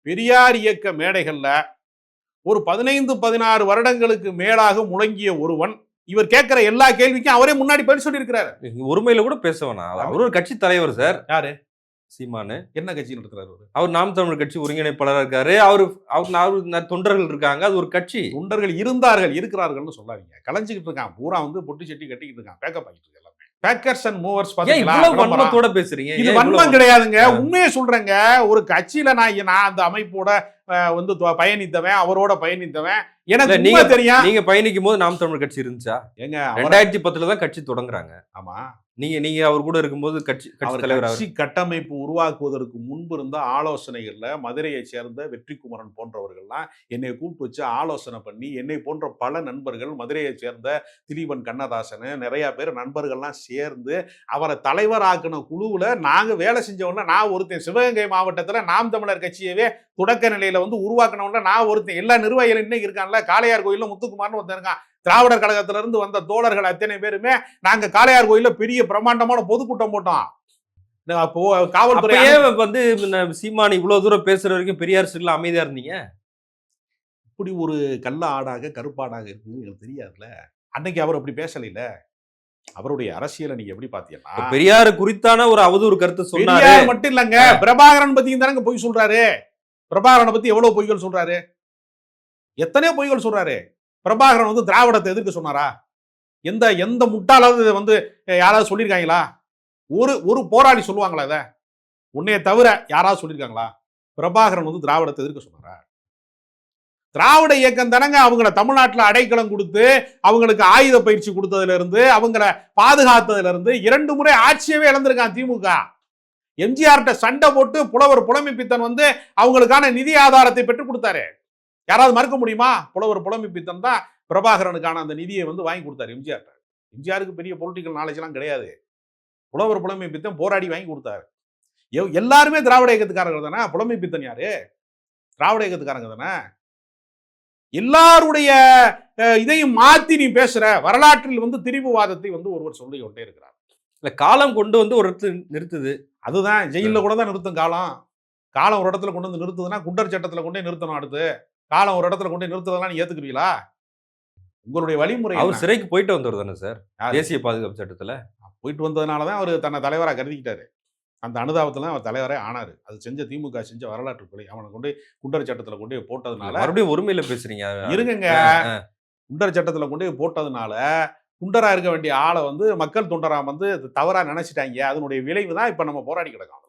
பெரியார் இயக்க மேடைகள்ல ஒரு 15-16 வருடங்களுக்கு மேலாக முழங்கிய ஒருவன் இவர் கேட்கிற எல்லா கேள்விக்கும் அவரே முன்னாடி பதில் சொல்லி இருக்கிறாரு. ஒருமையில கூட பேசவனா? அவர் ஒரு கட்சி தலைவர் சார். யாரு? சீமானு. என்ன கட்சி நடத்துறாரு? அவர் நாம் தமிழர் கட்சி ஒருங்கிணைப்பாளராக இருக்காரு. அவரு தொண்டர்கள் இருக்காங்க. அது ஒரு கட்சி. தொண்டர்கள் இருந்தார்கள், இருக்கிறார்கள்னு சொல்லாதீங்க. கலைஞ்சிக்கிட்டு இருக்கான். பூரா பொட்டி செட்டி கட்டிக்கிட்டு இருக்கான். பேக்கப் ஆகிட்டு இருக்கு எல்லாமே. பேக்கர்ஸ் அண்ட் மூவர்ஸ் வன்மத்தோட பேசுறீங்க. இது வன்மம் கிடையாதுங்க. உண்மையை சொல்றேங்க. ஒரு கட்சியில நான் அந்த அமைப்போட பயணித்தவன், அவரோட பயணித்தவன். எனக்கு நீங்க தெரியும். நீங்க பயணிக்கும் போது நாம் தமிழர் கட்சி இருந்துச்சா? எங்க 2010 தான் கட்சி தொடங்குறாங்க. ஆமா. நீங்க அவர் கூட இருக்கும்போது கட்சி தலைவர். கட்சி கட்டமைப்பு உருவாக்குவதற்கு முன்பு இருந்த ஆலோசனைகள்ல மதுரையை சேர்ந்த வெற்றிக்குமரன் போன்றவர்கள்லாம் என்னை கூப்பிட்டு வச்சு ஆலோசனை பண்ணி, என்னை போன்ற பல நண்பர்கள், மதுரையை சேர்ந்த திலீபன் கண்ணதாசன், நிறைய பேர் நண்பர்கள்லாம் சேர்ந்து அவரை தலைவராக்கின குழுவுல நாங்க வேலை செஞ்சவங்க. நான் ஒருத்தன் சிவகங்கை மாவட்டத்துல நாம் தமிழர் கட்சியவே தொடக்க நிலையில உருவாக்கினவங்க நான் ஒருத்தன். எல்லா நிர்வாகிகளும் இன்னைக்கு இருக்கான்ல. காளையார் கோயில்ல முத்துக்குமார்னு ஒருத்தன் இருக்கான். திராவிடர் கழகத்துல இருந்து வந்த தோழர்கள் அத்தனை பேருமே நாங்க காளையார் கோயில்ல பெரிய பிரம்மாண்டமான பொதுக்கூட்டம் போட்டோம். காவல்துறையே சீமான் இவ்வளவு தூரம் பேசுற வரைக்கும் பெரியார் எல்லாம் அமைதியா இருந்தீங்க. இப்படி ஒரு கள்ள ஆடாக கருப்பாடாக இருக்குன்னு எனக்கு தெரியாதுல்ல. அன்னைக்கு அவர் அப்படி பேசல. அவருடைய அரசியலை நீங்க எப்படி பாத்தீங்கன்னா, பெரியார் குறித்தான ஒரு அவதூறு கருத்து சொன்னாரு மட்டும் இல்லங்க. பிரபாகரன் பத்தியும் தானங்க பொய் சொல்றாரு. பிரபாகரனை பத்தி எவ்வளவு பொய்கள் சொல்றாரு, எத்தனையோ பொய்கள் சொல்றாரு. பிரபாகரன் திராவிடத்தை எதிர்க்க சொன்னாரா? எந்த முட்டாளாவது யாராவது சொல்லியிருக்காங்களா? ஒரு போராளி சொல்லுவாங்களா? இத உன்னைய தவிர யாராவது சொல்லியிருக்காங்களா? பிரபாகரன் திராவிடத்தை எதிர்க்க சொன்னாரா? திராவிட இயக்கம் தானங்க அவங்கள தமிழ்நாட்டில் அடைக்கலம் கொடுத்து அவங்களுக்கு ஆயுத பயிற்சி கொடுத்ததுல இருந்து அவங்கள பாதுகாத்ததுல இருந்து 2 முறை ஆட்சியவே இழந்திருக்கான் திமுக. எம்ஜிஆர்ட்ட சண்டை போட்டு புலவர் புலமைப்பித்தன் அவங்களுக்கான நிதி ஆதாரத்தை பெற்றுக் கொடுத்தாரு. யாராவது மறுக்க முடியுமா? புலவர் புலமைப்பித்தன் தான் பிரபாகரனுக்கான அந்த நிதியை வாங்கி கொடுத்தாரு எம்ஜிஆர்ட்ட. எம்ஜிஆருக்கு பெரிய பொலிட்டிக்கல் நாலேஜ் எல்லாம் கிடையாது. புலவர் புலமைப்பித்தன் போராடி வாங்கி கொடுத்தாரு. எல்லாருமே திராவிட இயக்கத்துக்காரங்க தானே. புலமைப்பித்தன் யாரு? திராவிட இயக்கத்துக்காரங்க தானே. எல்லாருடைய இதையும் மாத்தி நீ பேசுற. வரலாற்றில் திரிவுவாதத்தை ஒருவர் சொல்லி கொண்டே இருக்கிறார். இல்ல, காலம் கொண்டு ஒரு இடத்துல நிறுத்துது. அதுதான் ஜெயில கூட தான் நிறுத்தும். காலம் ஒரு இடத்துல கொண்டு நிறுத்துதுன்னா குண்டர் சட்டத்துல கொண்டே நிறுத்தணும். அடுத்து காலம் ஒரு இடத்துல கொண்டு நிறுத்துறதெல்லாம் நீ ஏத்துக்குவீங்களா? உங்களுடைய வழிமுறை. அவர் சிறைக்கு போயிட்டு வந்தவர் தானே சார், தேசிய பாதுகாப்பு சட்டத்துல போயிட்டு வந்ததுனாலதான் அவர் தன்னை தலைவரா கருதிக்கிட்டாரு. அந்த அனுதாபத்துல அவர் தலைவரே ஆனாரு. அது செஞ்ச திமுக செஞ்ச வரலாற்று பிழை. அவனை கொண்டு குண்டர் சட்டத்துல கொண்டு போட்டதுனால. மறுபடியும் ஒருமையில பேசுறீங்க. இருங்க. குண்டர் சட்டத்துல கொண்டு போட்டதுனால குண்டரா இருக்க வேண்டிய ஆளை மக்கள் தொண்டரா தவறா நினைச்சிட்டாங்க. அதனுடைய விளைவு தான் இப்ப நம்ம போராடி கிடக்கோம்.